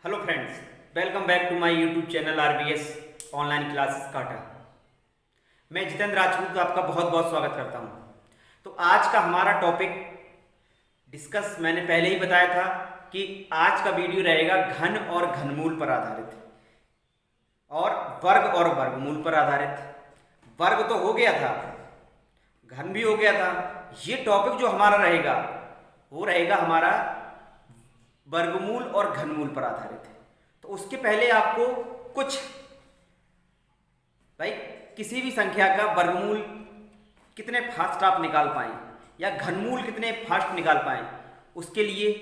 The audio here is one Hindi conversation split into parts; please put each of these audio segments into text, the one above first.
Hello friends, welcome back to my YouTube channel RBS online classes काटा। मैं जितेंद्र राजपूत आपका बहुत बहुत स्वागत करता हूं। तो आज का हमारा टॉपिक डिस्कस मैंने पहले ही बताया था कि आज का वीडियो रहेगा घन और घनमूल पर आधारित और वर्ग और वर्गमूल पर आधारित। वर्ग तो हो गया था, घन भी हो गया था। ये टॉपिक जो हमारा रहेगा वो रहेगा हमारा वर्गमूल और घनमूल पर आधारित है। तो उसके पहले आपको कुछ भाई किसी भी संख्या का वर्गमूल कितने फास्ट आप निकाल पाएं या घनमूल कितने फास्ट निकाल पाएं, उसके लिए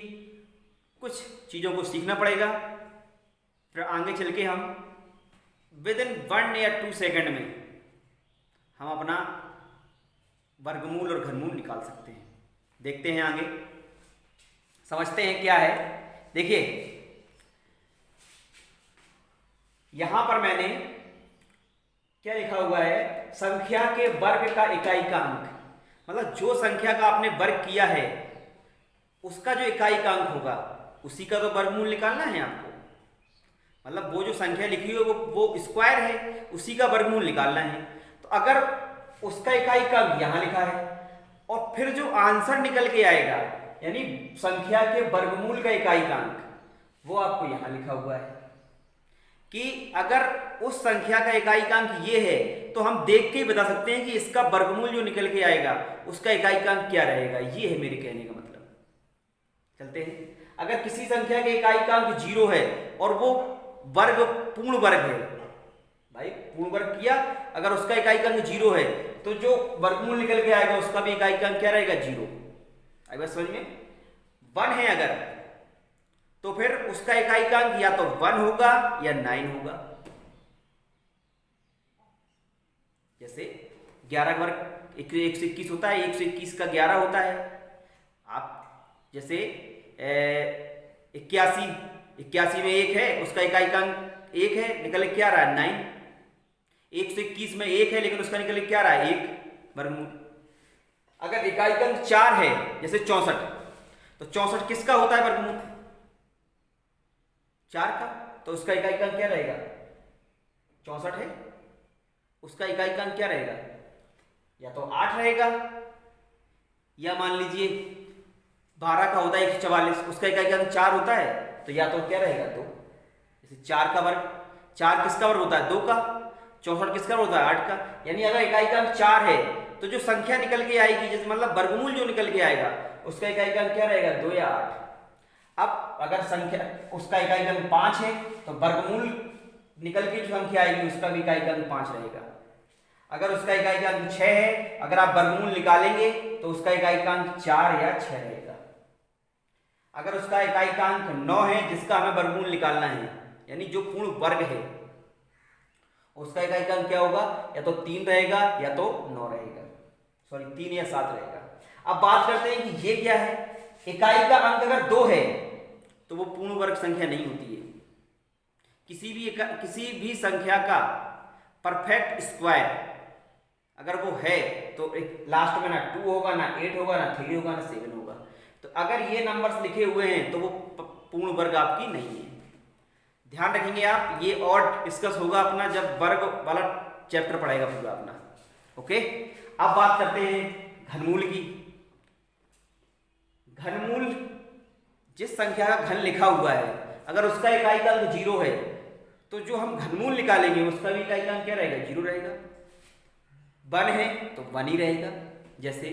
कुछ चीज़ों को सीखना पड़ेगा। फिर आगे चल के हम विद इन 1 या 2 सेकंड में हम अपना वर्गमूल और घनमूल निकाल सकते हैं। देखते हैं आगे, समझते हैं क्या है। देखिए यहां पर मैंने क्या लिखा हुआ है, संख्या के वर्ग का इकाई का अंक, मतलब जो संख्या का आपने वर्ग किया है उसका जो इकाई का अंक होगा उसी का तो वर्गमूल निकालना है आपको। मतलब वो जो संख्या लिखी हुई है वो स्क्वायर है, उसी का वर्गमूल निकालना है। तो अगर उसका इकाई का अंक यहां लिखा है और फिर जो आंसर निकल के आएगा यानी संख्या के वर्गमूल का इकाई का अंक वो आपको यहां लिखा हुआ है कि अगर उस संख्या का इकाई का अंक ये है तो हम देख के ही बता सकते हैं कि इसका वर्गमूल जो निकल के आएगा उसका इकाई का अंक क्या रहेगा। ये है मेरे कहने का मतलब। चलते हैं, अगर किसी संख्या के इकाई का अंक 0 है और वो वर्ग पूर्ण वर्ग है, भाई पूर्ण वर्ग किया, अगर उसका इकाई का अंक 0 है तो जो वर्गमूल निकल के आएगा उसका भी इकाई का अंक क्या रहेगा, 0। आई बात समझ में। 1 है अगर तो फिर उसका इकाई का अंक या तो 1 होगा या 9 होगा। जैसे 11 का वर्ग 121 होता है, 121 का 11 होता है। आप जैसे 81 में 1 है, उसका इकाई का अंक 1 है, निकल क्या रहा है 9। 121 में 1 है लेकिन उसका निकल क्या रहा है 1 वर्गमूल। अगर इकाई का अंक 4 है जैसे 64, तो 64 किसका होता है वर्गमूल, 4 का, तो उसका इकाई का अंक क्या रहेगा, 64 है, उसका इकाई का अंक क्या रहेगा, या तो 8 रहेगा या मान लीजिए 12 का होता है 144, उसका इकाई का अंक 4 होता है तो या तो क्या रहेगा 2। जैसे 4 का वर्ग, 4 किसका वर्ग होता है 2 का, 64 किसका वर्ग होता है 8 का। यानी अगर इकाई का अंक 4 है तो जो संख्या निकल के आएगी, जैसे मतलब वर्गमूल जो निकल के आएगा उसका इकाई का अंक क्या रहेगा 2 या 8। अब अगर संख्या उसका इकाई का अंक 5 है तो वर्गमूल निकल के जो संख्या आएगी उसका भी इकाई का अंक 5 रहेगा। अगर उसका इकाई का अंक 6 है, अगर आप वर्गमूल निकालेंगे तो उसका इकाई का अंक 4 या 6 रहेगा। अगर उसका इकाई का अंक 9 है जिसका हमें वर्गमूल निकालना है, यानी जो पूर्ण वर्ग है, उसका इकाई का अंक क्या होगा, या तो 3 रहेगा या तो 9 रहेगा, सॉरी 3 या 7 रहेगा। अब बात करते हैं कि ये क्या है, इकाई का अंक अगर 2 है तो वो पूर्ण वर्ग संख्या नहीं होती है। किसी भी संख्या का परफेक्ट स्क्वायर अगर वो है तो एक लास्ट में ना 2 होगा, ना 8 होगा, ना 3 होगा, ना 7 होगा। तो अगर ये नंबर्स लिखे हुए हैं तो वो पूर्ण वर्ग आपकी नहीं है। ध्यान रखेंगे आप, ये और डिस्कस होगा अपना जब वर्ग वाला चैप्टर पढ़ेगा पूरा अपना। ओके, अब बात करते हैं घनमूल की। घनमूल जिस संख्या का घन लिखा हुआ है अगर उसका इकाई का अंक 0 है तो जो हम घनमूल निकालेंगे उसका भी इकाई का अंक क्या रहेगा, 0 रहेगा। 1 है तो 1 ही रहेगा। जैसे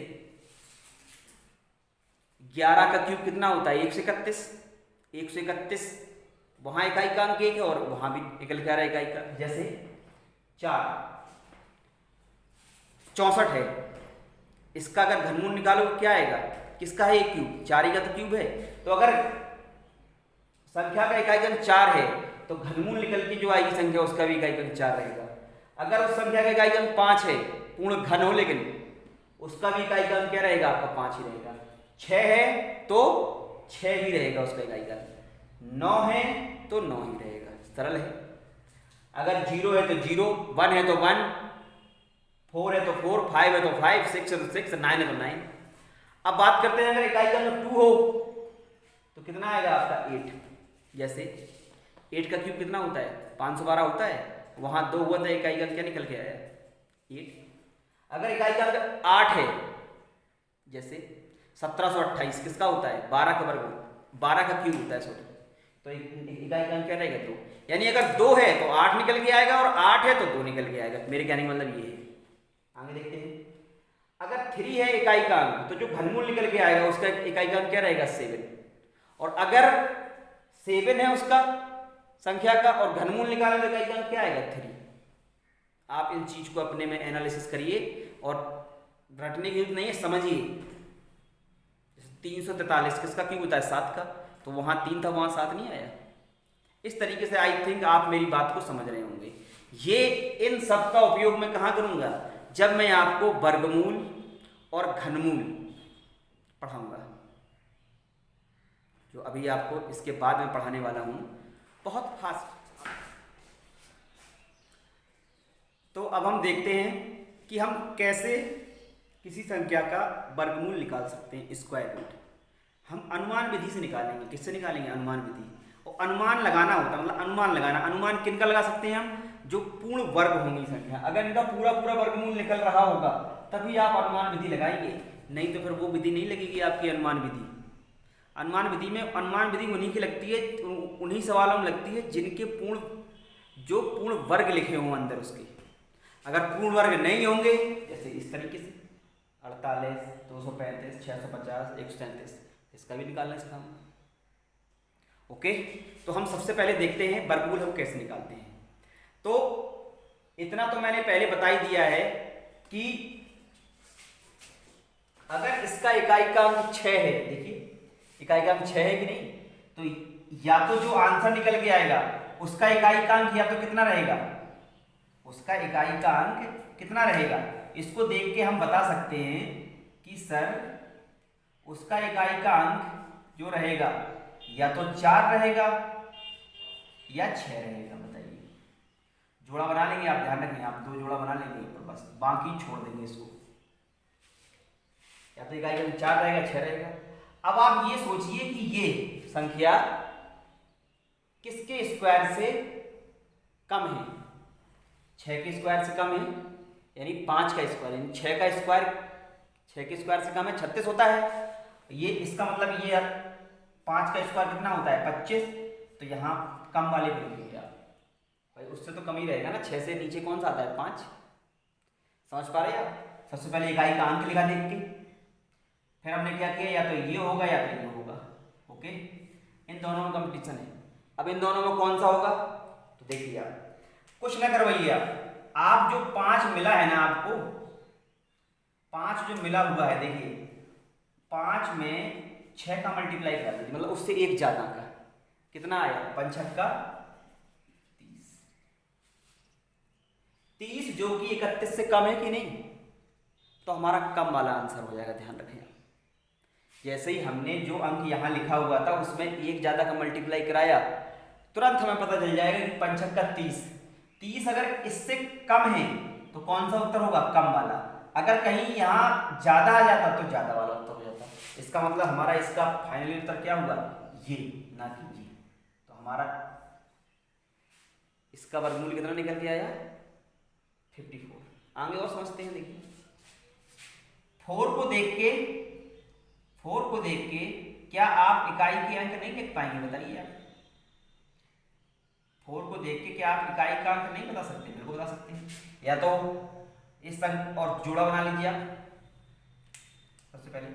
11 का क्यूब कितना होता है 131, 131 वहां इकाई का अंक 1 है और वहां भी निकल के आ रहा है इकाई का। जैसे 4 64 है, इसका अगर घनमूल निकालो क्या आएगा, किसका है एक क्यूब, 4 ही का तो क्यूब है। तो अगर संख्या का इकाई का अंक 4 है तो घनमूल निकल के जो आएगी संख्या उसका भी इकाई का अंक 4 रहेगा। अगर उस संख्या का इकाई का अंक 5 है, पूर्ण घन हो लेकिन, उसका भी इकाई का अंक क्या रहेगा आपका 5 ही रहेगा। 6 है तो 6 ही रहेगा उसका इकाई का अंक, 9 है तो 9 ही रहेगा। सरल है। अगर 0 है तो 0, 1 है तो 1, 4 है तो 4, 5 है तो 5, 6 है तो 6, 9 है तो 9। अब बात करते हैं अगर इकाई का अंक 2 हो तो कितना आएगा आपका 8। जैसे 8 का क्यूब कितना होता है? 512 होता है। वहाँ 2 हुआ था, इकाई का अंक क्या निकल के आया? 8। अगर इकाई का अंक 8 है, जैसे 1728 किसका होता है? 12 का वर्ग, 12 का क्यूब होता है, सॉरी, तो इकाई का अंक क्या रहेगा? 2। यानी अगर 2 है तो 8 निकल के आएगा, और 8 है तो 2 निकल के आएगा। मेरे कहने का मतलब ये है। आगे देखते हैं। अगर 3 है इकाई का अंक, तो जो घनमूल निकल के आएगा उसका इकाई का अंक क्या रहेगा? 7। और अगर 7 है उसका संख्या का और घनमूल निकालने तो इकाई का अंक क्या आएगा? 3। आप इन चीज को अपने में एनालिसिस करिए और रटने की जरूरत नहीं है, समझिए। 343 किसका क्यूब होता है? 7 का, तो वहां 3 था, वहां 7 नहीं आया। इस तरीके से आई थिंक आप मेरी बात को समझ रहे होंगे। ये इन सब का उपयोग मैं कहां करूंगा? जब मैं आपको वर्गमूल और घनमूल पढ़ाऊंगा, जो अभी आपको इसके बाद में पढ़ाने वाला हूं, बहुत खास। तो अब हम देखते हैं कि हम कैसे किसी संख्या का वर्गमूल निकाल सकते हैं, स्क्वायर रूट। हम अनुमान विधि से निकालेंगे। किससे निकालेंगे? अनुमान विधि। और अनुमान लगाना होता है, मतलब अनुमान लगाना। अनुमान किनका लगा सकते हैं हम? जो पूर्ण वर्ग होंगी संख्या, अगर इनका पूरा पूरा वर्गमूल निकल रहा होगा तभी आप अनुमान विधि लगाएंगे, नहीं तो फिर वो विधि नहीं लगेगी आपकी अनुमान विधि। अनुमान विधि में, अनुमान विधि उन्हीं की लगती है, उन्हीं सवालों में लगती है जिनके जो पूर्ण वर्ग लिखे हों अंदर उसके। अगर पूर्ण वर्ग नहीं होंगे, जैसे इस तरीके से 48, 235, 650, 133, इसका भी निकालना सिखाऊंगा। ओके, तो हम सबसे पहले देखते हैं वर्गमूल हम कैसे निकालते हैं। तो इतना तो मैंने पहले बता ही दिया है कि अगर इसका इकाई का अंक 6 है, देखिए इकाई का अंक 6 है कि नहीं, तो या तो जो आंसर निकल के आएगा उसका इकाई का अंक या तो कितना रहेगा? उसका इकाई का अंक कितना रहेगा? इसको देख के हम बता सकते हैं कि सर उसका इकाई का अंक जो रहेगा या तो 4 रहेगा या 6 रहेगा। बताइए, जोड़ा बना लेंगे आप, ध्यान रखें, आप 2 जोड़ा बना लेंगे पर बस, बाकी छोड़ देंगे इसको। या तो इकाई का अंक 4 रहेगा, 6 रहेगा। अब आप ये सोचिए कि ये संख्या किसके स्क्वायर से कम है? 6 के स्क्वायर से कम है, यानी 5 का स्क्वायर, यानी 6 का स्क्वायर 6 के स्क्वायर से कम है, 36 होता है। ये इसका मतलब ये 5 का स्क्वायर कितना होता है? 25। तो यहाँ कम वाले को लिखिए आप, भाई उससे तो कम ही रहेगा ना, 6 से नीचे कौन सा आता है? 5। समझ पा रहे हैं आप? सबसे पहले इकाई का अंक लिखा देख के, फिर हमने क्या किया, या तो ये होगा या तो ये होगा। ओके, इन दोनों में कंपटीशन है। अब इन दोनों में कौन सा होगा? तो देखिए आप कुछ ना करवाइए, आप जो 5 मिला है ना आपको, 5 जो मिला हुआ है, देखिए 5 में 6 का मल्टीप्लाई कर दीजिए, मतलब उससे एक ज्यादा का कितना आया? 5 छक्का 30। 30 जो कि 31 से कम है कि नहीं, तो हमारा कम वाला आंसर हो जाएगा। ध्यान रखें, जैसे ही हमने जो अंक यहां लिखा हुआ था उसमें एक ज्यादा का मल्टीप्लाई कराया, तुरंत हमें पता चल जाएगा कि 5 छक्का 30। 30 अगर इससे कम है तो कौन सा उत्तर होगा? कम वाला। अगर कहीं यहाँ ज्यादा आ जाता तो ज्यादा वाला उत्तर हो जाता। इसका मतलब हमारा इसका फाइनली उत्तर क्या हुआ? ये, ना कि ये। तो हमारा इसका वर्गमूल कितना निकल के आया? 54। आगे और समझते हैं। देखिए 4 को देख के क्या आप इकाई के अंक नहीं लिख पाएंगे? बताइए आप। 4 को देख के क्या आप इकाई का अंक नहीं बता सकते? बिल्कुल बता सकते हैं। या तो इस अंक और जोड़ा बना लीजिए आप सबसे पहले,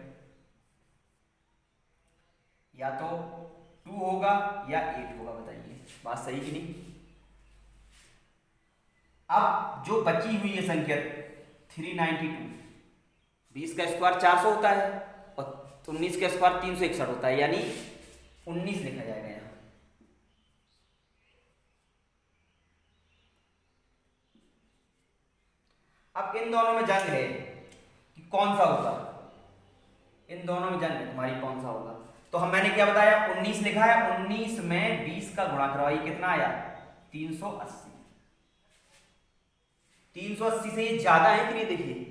या तो 2 होगा या 8 होगा। बताइए बात सही कि नहीं? अब जो बची हुई है संख्या 392, 20 का स्क्वायर 400 होता है और 19 का स्क्वायर 361 होता है, यानी 19 लिखा जाएगा यहाँ। अब इन दोनों में जंग है कि कौन सा होगा, इन दोनों में जंग है तुम्हारी कौन सा होगा। तो मैंने क्या बताया? 19 लिखा है, 19 में 20 का गुणा करवाइए, कितना आया? 380। 380 से ये ज्यादा है कि नहीं? देखिए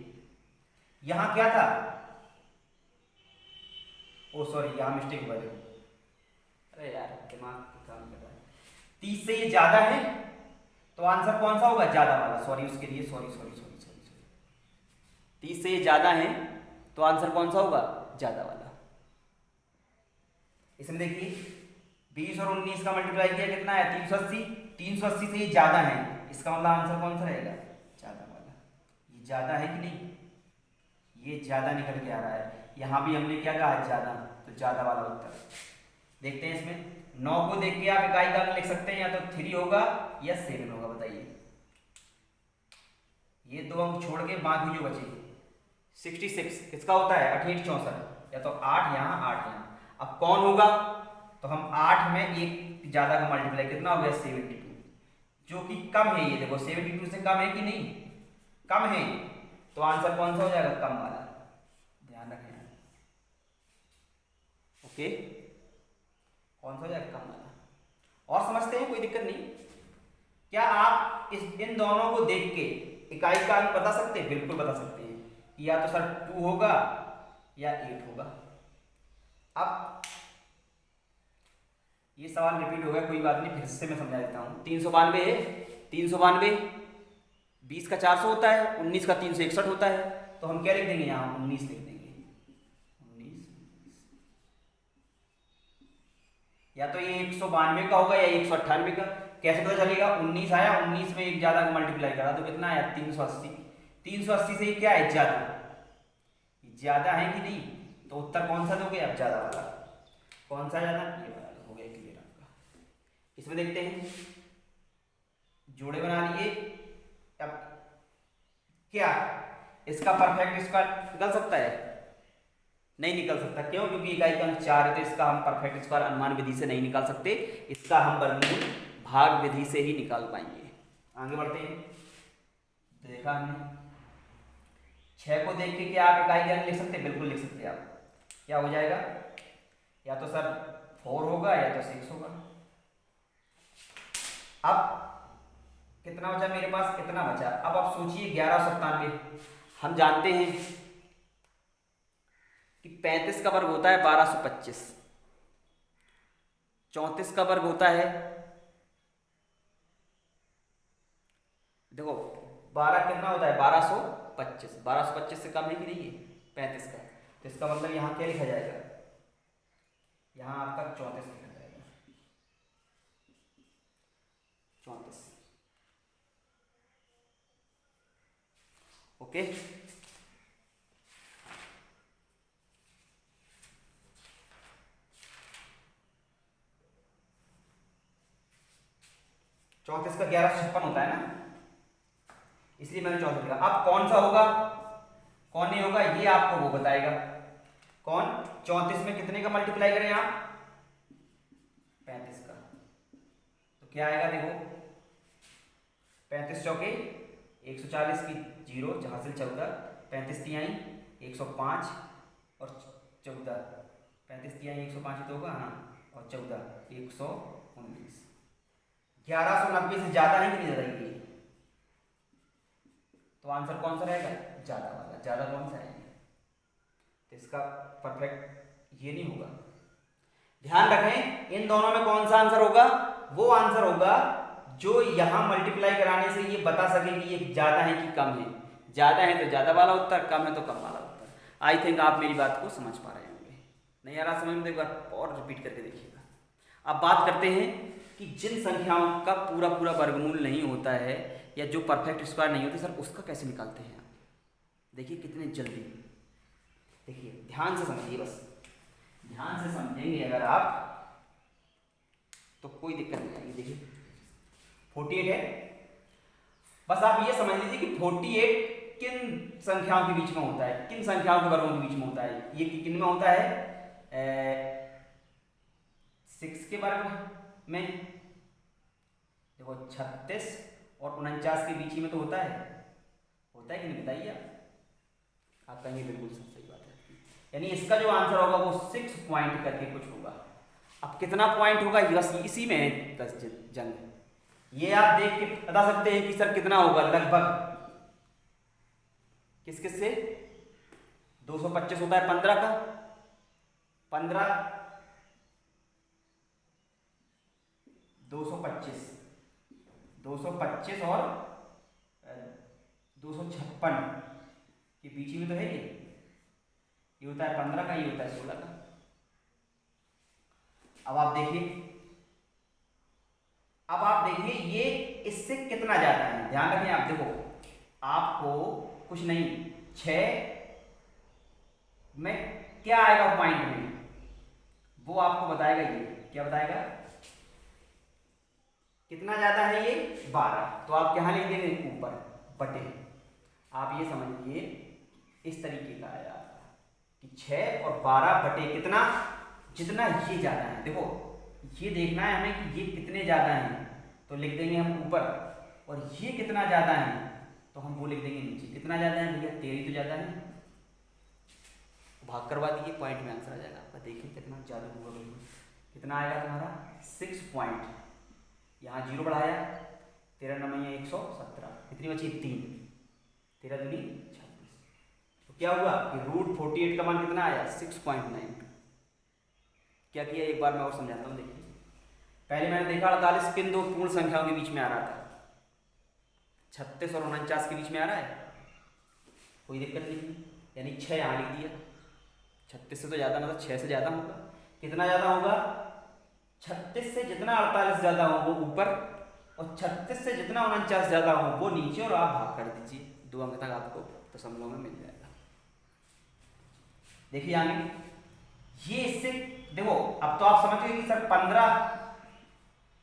यहां क्या था, ओ सॉरी यहां मिस्टेक हुआ। अरे यार दिमाग काम कर रहा है। 30 से ये ज्यादा है तो आंसर कौन सा होगा, ज्यादा वाला। सॉरी उसके लिए, sorry sorry sorry sorry sorry 30 से ये ज्यादा है तो आंसर कौन सा होगा, ज्यादा वाला। इसमें देखिए 20 और 19 का मल्टीप्लाई किया कितना है, 380। 380 से ये ज्यादा है, इसका मतलब आंसर कौन सा रहेगा, ज्यादा वाला। ये ज्यादा है कि नहीं, ये ज्यादा निकल के आ रहा है। यहाँ भी हमने क्या कहा, ज्यादा, तो ज्यादा वाला उत्तर। देखते हैं इसमें 9 को देख के आप इकाई का अंक लिख सकते हैं, या तो 3 होगा या 7 होगा, बताइए। ये 2 अंक छोड़ के बाकी जो बचे 66 किसका होता है, 68 64, या तो 8 यहाँ 8 यहाँ। अब कौन होगा, तो हम 8 में एक ज्यादा का मल्टीप्लाई कितना हो गया, 72, जो कि कम है। ये देखो 72 से कम है कि नहीं, कम है, तो आंसर कौन सा हो जाएगा, कम वाला। ध्यान रखें, ओके, कौन सा हो जाएगा, कम वाला। और समझते हैं, कोई दिक्कत नहीं। क्या आप इन दोनों को देख के इकाई का अंक बता सकते हैं, बिल्कुल बता सकते हैं कि या तो सर 2 होगा या 8 होगा। अब ये सवाल रिपीट हो गया, कोई बात नहीं, फिर से मैं समझा देता हूँ। 392 है, 392 20 का 400 होता है, 19 का 361 होता है, तो हम क्या लिख देंगे यहाँ, 19 लिख देंगे। 19, या तो ये 192 का होगा या 198 का, कैसे पता चलेगा। 19 आया, 19 में एक ज्यादा का मल्टीप्लाई करा तो कितना आया, 380। 380 से ये क्या है, ज्यादा, ज्यादा है कि नहीं, तो उत्तर कौन सा दोगे, अब ज्यादा वाला। कौन सा ज्यादा, ये वाला हो गया क्लियर आपका। इसमें देखते हैं, जोड़े बना लिए। अब क्या इसका परफेक्ट स्क्वायर निकल सकता है, नहीं निकल सकता। क्यों, क्योंकि इकाई का अंक 4 है, तो इसका हम परफेक्ट स्क्वायर अनुमान विधि से नहीं निकाल सकते, इसका हम वर्गमूल भाग विधि से ही निकाल पाएंगे। आगे बढ़ते हैं, देखा हमने 6 को देख के क्या आप इकाई का अंक लिख सकते, बिल्कुल लिख सकते हैं। आप क्या हो जाएगा, या तो सर 4 होगा या तो 6 होगा। अब कितना बचा मेरे पास, कितना बचा, अब आप सोचिए 1197। हम जानते हैं कि 35 का वर्ग होता है 1225, 34 का वर्ग होता है, देखो 12 कितना होता है, 1225। 1225 से कम है कि नहीं है 35 का, तो इसका मतलब यहाँ क्या लिखा जाएगा, यहाँ आपका 34 लिखा जाएगा, 34। ओके, चौंतीस का 1156 होता है ना, इसलिए मैंने 34 लिखा। अब कौन सा होगा कौन नहीं होगा ये आपको वो बताएगा। कौन, 34 में कितने का मल्टीप्लाई करें आप, 35 का, तो क्या आएगा, देखो 35 चौके 140 की 0, जहां से 14, 35 तिहाई 105 और 14, 35 तिहाई 105 तो होगा, हाँ, और 14 119। 1190 से ज्यादा है कि नहीं ज्यादा है, तो आंसर कौन सा रहेगा, ज्यादा वाला। ज्यादा कौन सा है, तो इसका परफेक्ट ये नहीं होगा। ध्यान रखें, इन दोनों में कौन सा आंसर होगा, वो आंसर होगा जो यहां मल्टीप्लाई कराने से ये बता सके कि ये ज्यादा है कि कम है। ज्यादा है तो ज्यादा वाला उत्तर, कम है तो कम वाला उत्तर। आई थिंक आप मेरी बात को समझ पा रहे होंगे। नहीं आ रहा समझ में, एक बार और रिपीट करके देखिएगा। अब बात करते हैं कि जिन संख्याओं का पूरा पूरा वर्गमूल नहीं होता है या जो परफेक्ट स्क्वायर नहीं होते, सर उसका कैसे निकालते हैं आप। देखिए कितने जल्दी, देखिए ध्यान से समझिए, बस ध्यान से समझेंगे अगर आप तो कोई दिक्कत नहीं आएगी। देखिए 48 है, बस आप ये समझ लीजिए कि 48 किन संख्याओं के बीच में होता है, किन संख्याओं के वर्गों के बीच में होता है। ये किन में होता है, 6 के वर्ग में, देखो 36 और 49 के बीच ही में तो होता है कि नहीं, बताइए आप कहेंगे बिल्कुल सही बात है। यानी इसका जो आंसर होगा वो 6 पॉइंट करके कुछ होगा। अब कितना पॉइंट होगा, बस इसी में है जंग। ये आप देख के बता सकते हैं कि सर कितना होगा, लगभग किस किस से 225 होता है 15 का, 15 225 225 और 256 के बीच में तो है ये होता है 15 का, ये होता है 16 का। अब आप देखिए ये इससे कितना ज्यादा है, ध्यान रखें आप। देखो आपको कुछ नहीं, 6 में क्या आएगा पॉइंट में, वो आपको बताएगा। ये क्या बताएगा, कितना ज्यादा है ये 12, तो आप क्या लिख देंगे ऊपर बटे। आप ये समझिए इस तरीके का आया कि 6 और 12 बटे कितना, जितना ये ज्यादा है। देखो ये देखना है हमें कि ये कितने ज्यादा हैं, तो लिख देंगे हम ऊपर, और ये कितना ज्यादा है तो हम वो लिख देंगे नीचे। कितना ज्यादा है भैया, 13 तो ज्यादा है, भाग करवा दीजिए, पॉइंट में आंसर आ जाएगा आपका। देखिए कितना ज्यादा होगा, कितना आएगा तुम्हारा 6 पॉइंट। यहाँ 0 बढ़ाया, 13 9 117, कितनी बची 3, 13 दूनी 26। तो क्या हुआ कि √48 का मान कितना आया 6.9। क्या किया एक बार मैं और समझाता हूँ। देखिए पहले मैंने देखा 48 किन दो पूर्ण संख्याओं के बीच में आ रहा था, 36 और 49 के बीच में आ रहा है, कोई दिक्कत नहीं, यानी 6 यहाँ लिख दिया। 36 से तो ज़्यादा, मतलब 6 से ज़्यादा होगा। कितना ज़्यादा होगा, 36 से जितना 48 ज़्यादा हो वो ऊपर, और 36 से जितना 49 ज़्यादा हो वो नीचे, और आप भाग कर दीजिए, 2 अंक तक आपको दशमलव में मिल जाएगा। देखिए आगे ये इससे देखो, अब तो आप समझ गए कि सर 15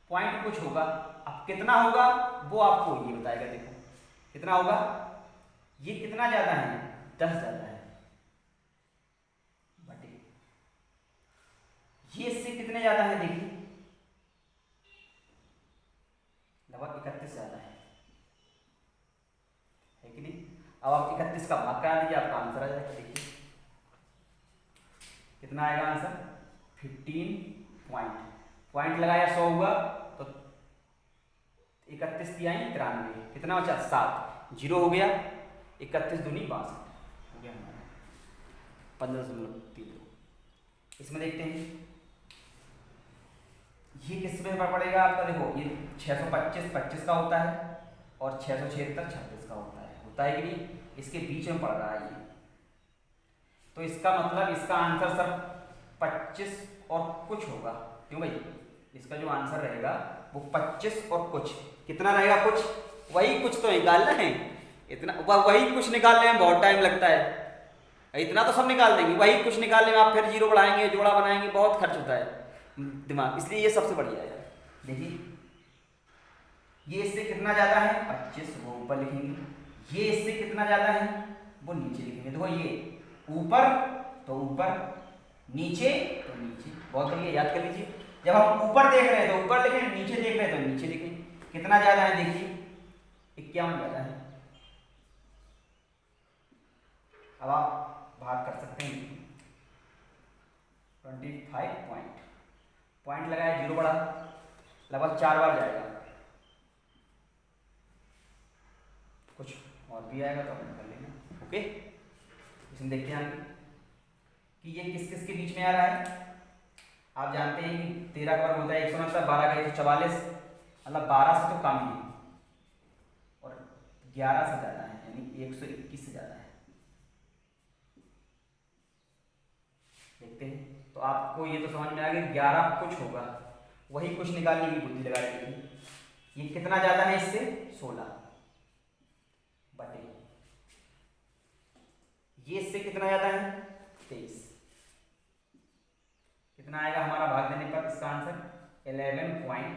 पॉइंट कुछ होगा। अब कितना होगा वो आपको ये बताएगा। देखो कितना होगा, ये कितना ज्यादा है 10 ज्यादा है बटे, ये इससे कितने ज्यादा है, देखिए लगभग 31 ज्यादा है कि नहीं। अब आप 31 का भाग करा दीजिए, आपका आंसर आ जाएगा। देखिए कितना आएगा आंसर, 15 पॉइंट लगाया 100 हुआ, तो 31 दिया 93, कितना बचा 7, 0 हो गया, 31 दूनी 62 हो गया हमारा 15.32। इसमें देखते हैं ये किस में पड़ेगा आपका। देखो ये 625 25 का होता है, और 676 26 का होता है कि नहीं, इसके बीच में पड़ रहा है ये। तो इसका मतलब इसका आंसर सर 25 और कुछ होगा, क्यों भाई, इसका जो आंसर रहेगा वो 25 और कुछ, कितना रहेगा कुछ, वही कुछ तो निकालना है, इतना वही कुछ निकालने में बहुत टाइम लगता है, इतना तो सब निकाल देंगे, वही कुछ निकालने में आप फिर 0 बढ़ाएंगे, जोड़ा बनाएंगे, बहुत खर्च होता है दिमाग, इसलिए ये सबसे बढ़िया है। देखिए ये इससे कितना ज्यादा है 25, वो ऊपर लिखेंगे, ये इससे कितना ज्यादा है वो नीचे लिखेंगे। देखो ये ऊपर तो ऊपर, नीचे तो नीचे, बहुत बढ़िया, याद कर लीजिए। जब हम ऊपर देख रहे हैं तो ऊपर लिखें, नीचे देख रहे हैं तो नीचे लिखें। कितना ज्यादा है देखिए 51 ज्यादा है। अब आप भाग कर सकते हैं 25 पॉइंट लगाया, 0 बढ़ा, लगभग 4 बार जाएगा, कुछ और भी आएगा तो अपन कर लेंगे। ओके, इसमें देखते हैं कि ये किस किस के बीच में आ रहा है। आप जानते हैं कि 13 का वर्ग होता है 169, 12 का 144, मतलब 12 से तो कम ही, और 11 से ज़्यादा है, यानी 121 से ज़्यादा है। देखते हैं, तो आपको ये तो समझ में आ गया 11 कुछ होगा, वही कुछ निकालने की बुद्धि लगा देगी। ये कितना ज़्यादा है इससे 16 बटे, ये इससे कितना ज़्यादा है 23। कितना आएगा हमारा भाग देने पर इसका आंसर 11 पॉइंट।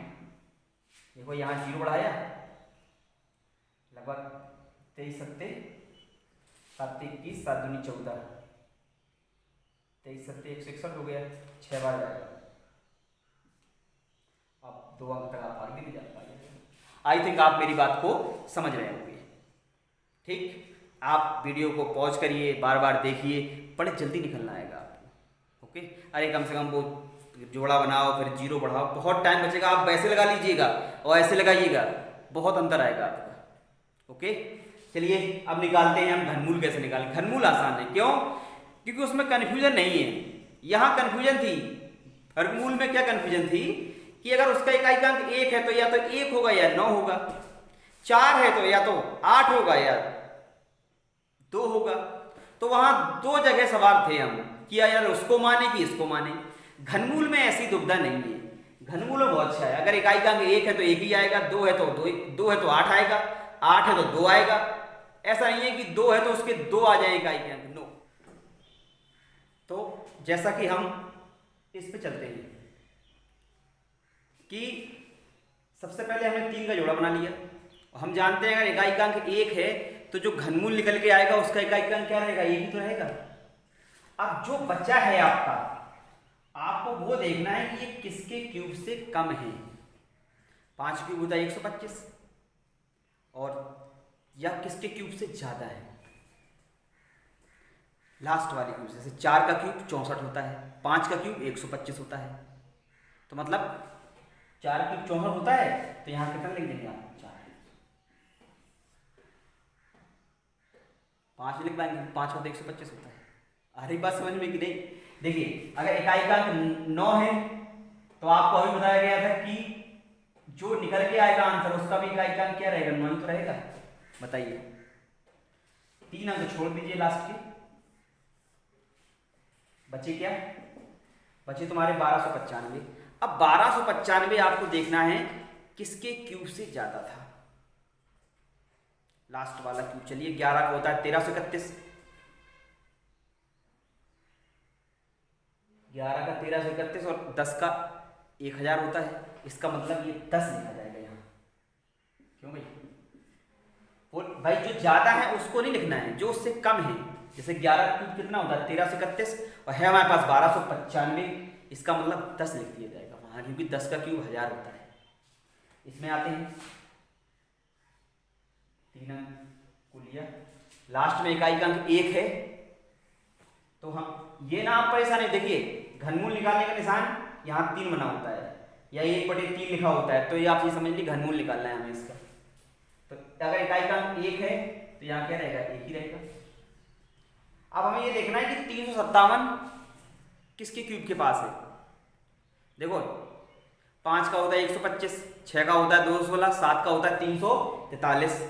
देखो यहाँ 0 बढ़ाया, लगभग 23 सत्ते 7 21 7 दूनी 14, 23 सत्ते 161 हो गया, 6 बार जाएगा। अब 2 अंक तक आप आगे भी जा पाएंगे। आई थिंक आप मेरी बात को समझ रहे होंगे। ठीक, आप वीडियो को पॉज करिए, बार बार देखिए, बड़े जल्दी निकलना आएगा आपको। ओके, अरे कम से कम वो जोड़ा बनाओ फिर 0 बढ़ाओ, बहुत टाइम बचेगा। आप वैसे लगा लीजिएगा और ऐसे लगाइएगा, बहुत अंतर आएगा आपका। ओके, चलिए अब निकालते हैं हम घनमूल। कैसे निकालें? घनमूल आसान है, क्यों? क्योंकि उसमें कन्फ्यूजन नहीं है। यहाँ कन्फ्यूजन थी, वर्गमूल में क्या कन्फ्यूजन थी कि अगर उसका इकाइकांक 1 है तो या तो 1 होगा या 9 होगा, 4 है तो या तो 8 होगा या 2 होगा। तो वहां दो जगह सवाल थे हम कि यार उसको माने कि इसको माने। घनमूल में ऐसी दुविधा नहीं है, घनमूल में बहुत अच्छा है। अगर इकाइकांक 1 है तो 1 ही आएगा, 2 है तो 2 है तो 8 आएगा, 8 है तो 2 आएगा। ऐसा नहीं है कि 2 है तो उसके 2 आ जाए इकाइकांक, नो। तो जैसा कि हम इस पे चलते हैं कि सबसे पहले हमने 3 का जोड़ा बना लिया। हम जानते हैं अगर इकाइकांक 1 है तो जो घनमूल निकल के आएगा उसका इकाइकांक क्या रहेगा, 1 ही तो रहेगा। अब जो बचा है आपका, आपको वो देखना है कि ये किसके क्यूब से कम है। 5 क्यूब होता है 125, और या किसके क्यूब से ज्यादा है, लास्ट वाली क्यूब। जैसे 4 का क्यूब 64 होता है, 5 का क्यूब 125 होता है। तो मतलब 4 क्यूब 64 होता है तो यहां कितना लिख देंगे आप, 4। 5 लिख पाएंगे, 5 का तो 125 होता है। अरे बात समझ में कि नहीं? देखिए अगर इकाइकांक 9 है तो आपको अभी बताया गया था कि जो निकल के आएगा आंसर उसका भी इकाइकांक क्या रहेगा, 9 ही तो रहेगा। बताइए 3 अंक छोड़ दीजिए लास्ट के, बचे क्या, बचे तुम्हारे 1295। अब 1295 आपको देखना है किसके क्यूब से ज्यादा था, लास्ट वाला क्यूब। चलिए 11 का होता है 1331, 11 का 1331 और 10 का 1000 होता है। इसका मतलब ये 10 लिखा जाएगा यहाँ। क्यों भाई? वो भाई जो ज्यादा है उसको नहीं लिखना है, जो उससे कम है। जैसे 11 क्यूब कितना होता है 1331 और है हमारे पास 1295, इसका मतलब 10 लिख दिया जाएगा वहां, क्योंकि 10 का क्यूब 1000 होता है। इसमें आते हैं 3 अंक को लिया, लास्ट में इकाइकांक 1 है तो हम ये ना आप परेशान है। देखिए घनमूल निकालने का निशान यहाँ 3 बना होता है या 1/3 लिखा होता है, तो ये आप ये समझ लीजिए घनमूल निकालना है हमें इसका। तो अगर इकाइकांक 1 है तो यहाँ क्या रहेगा, 1 ही रहेगा। अब हमें ये देखना है कि 357 किसके क्यूब के पास है। देखो 5 का होता है 125, 6 का होता है 216, 7 का होता है 343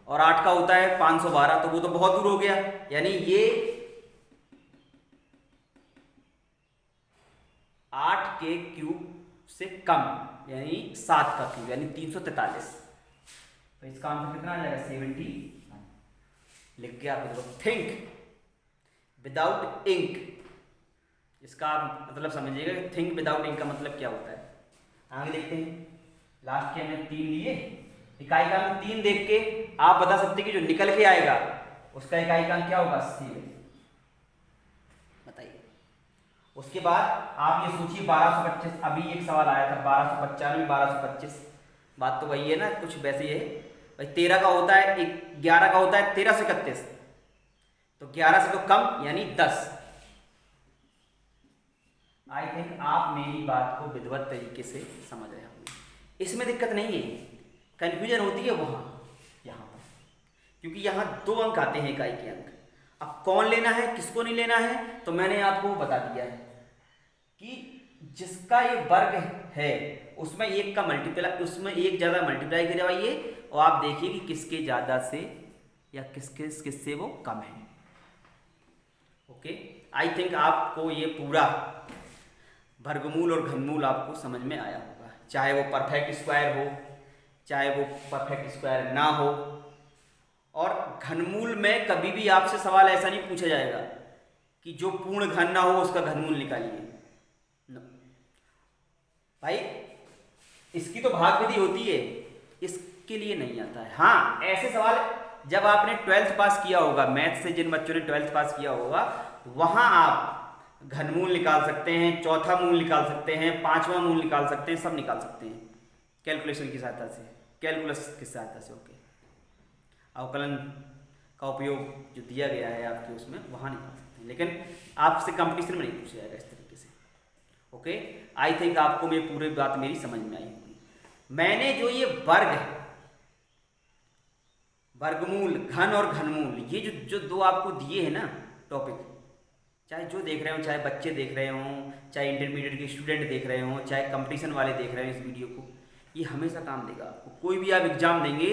और 8 का होता है 512। तो वो तो बहुत दूर हो गया, यानी ये 8 के क्यूब से कम, यानी 7 का क्यूब यानी 343। तो इसका आंसर कितना आ जाएगा, 70। लिख के आप देखो, थिंक विदाउट इंक। इसका आप मतलब समझिएगा कि थिंक विदाउट इंक का मतलब क्या होता है। आगे देखते हैं, लास्ट के हमने 3 लिए, इकाइकांक 3 देख के आप बता सकते हैं कि जो निकल के आएगा उसका इकाइकांक क्या होगा, 80। बताइए। उसके बाद आप ये सोचिए 1225, अभी एक सवाल आया था 1295 1225, बात तो वही है ना, कुछ वैसे ही है भाई। 13 का होता है 11 का होता है 1331, तो 11 से तो कम यानी 10। आई थिंक आप मेरी बात को विधिवत तरीके से समझ रहे होंगे, इसमें दिक्कत नहीं है। कंफ्यूजन होती है वहां यहाँ पर, क्योंकि यहाँ 2 अंक आते हैं इकाई के अंक। अब कौन लेना है किसको नहीं लेना है तो मैंने आपको बता दिया है कि जिसका ये वर्ग है उसमें 1 का मल्टीप्लाई, उसमें 1 ज्यादा मल्टीप्लाई करवाइए और आप देखिए कि किसके ज्यादा से या किससे वो कम है। ओके, आई थिंक आपको ये पूरा वर्गमूल और घनमूल आपको समझ में आया होगा, चाहे वो परफेक्ट स्क्वायर हो चाहे वो परफेक्ट स्क्वायर ना हो। और घनमूल में कभी भी आपसे सवाल ऐसा नहीं पूछा जाएगा कि जो पूर्ण घन ना हो उसका घनमूल निकालिए, भाई इसकी तो भाग विधि होती है, इसके लिए नहीं आता है। हाँ ऐसे सवाल जब आपने 12th पास किया होगा, मैथ से जिन बच्चों ने 12th पास किया होगा वहां आप घनमूल निकाल सकते हैं, चौथा मूल निकाल सकते हैं, 5वां मूल निकाल सकते हैं, सब निकाल सकते हैं कैलकुलेशन की सहायता से, कैलकुलस की सहायता से। ओके, अवकलन का उपयोग जो दिया गया है आपके उसमें वहां निकाल सकते हैं, लेकिन आपसे कंपटीशन में नहीं पूछा जाएगा इस तरीके से। ओके, आई थिंक आपको मेरी पूरी बात मेरी समझ में आई होगी। मैंने जो ये वर्ग है, वर्गमूल, घन और घनमूल, ये जो 2 आपको दिए हैं ना टॉपिक, चाहे जो देख रहे हो, चाहे बच्चे देख रहे हों, चाहे इंटरमीडिएट के स्टूडेंट देख रहे हों, चाहे कंपटीशन वाले देख रहे हो इस वीडियो को, ये हमेशा काम देगा आपको। कोई भी आप एग्जाम देंगे,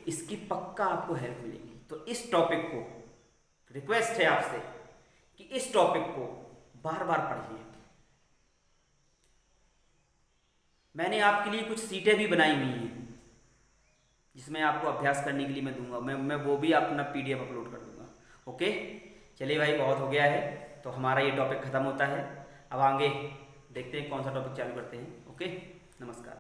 इसकी पक्का आपको हेल्प मिलेगी। तो इस टॉपिक को, रिक्वेस्ट है आपसे कि इस टॉपिक को बार बार पढ़िए। मैंने आपके लिए कुछ सीटें भी बनाई हुई हैं जिसमें आपको अभ्यास करने के लिए मैं दूंगा। मैं वो भी अपना PDF अपलोड कर दूंगा। ओके, चलिए भाई, बहुत हो गया है, तो हमारा ये टॉपिक ख़त्म होता है। अब आगे देखते हैं कौन सा टॉपिक चालू करते हैं। ओके, नमस्कार।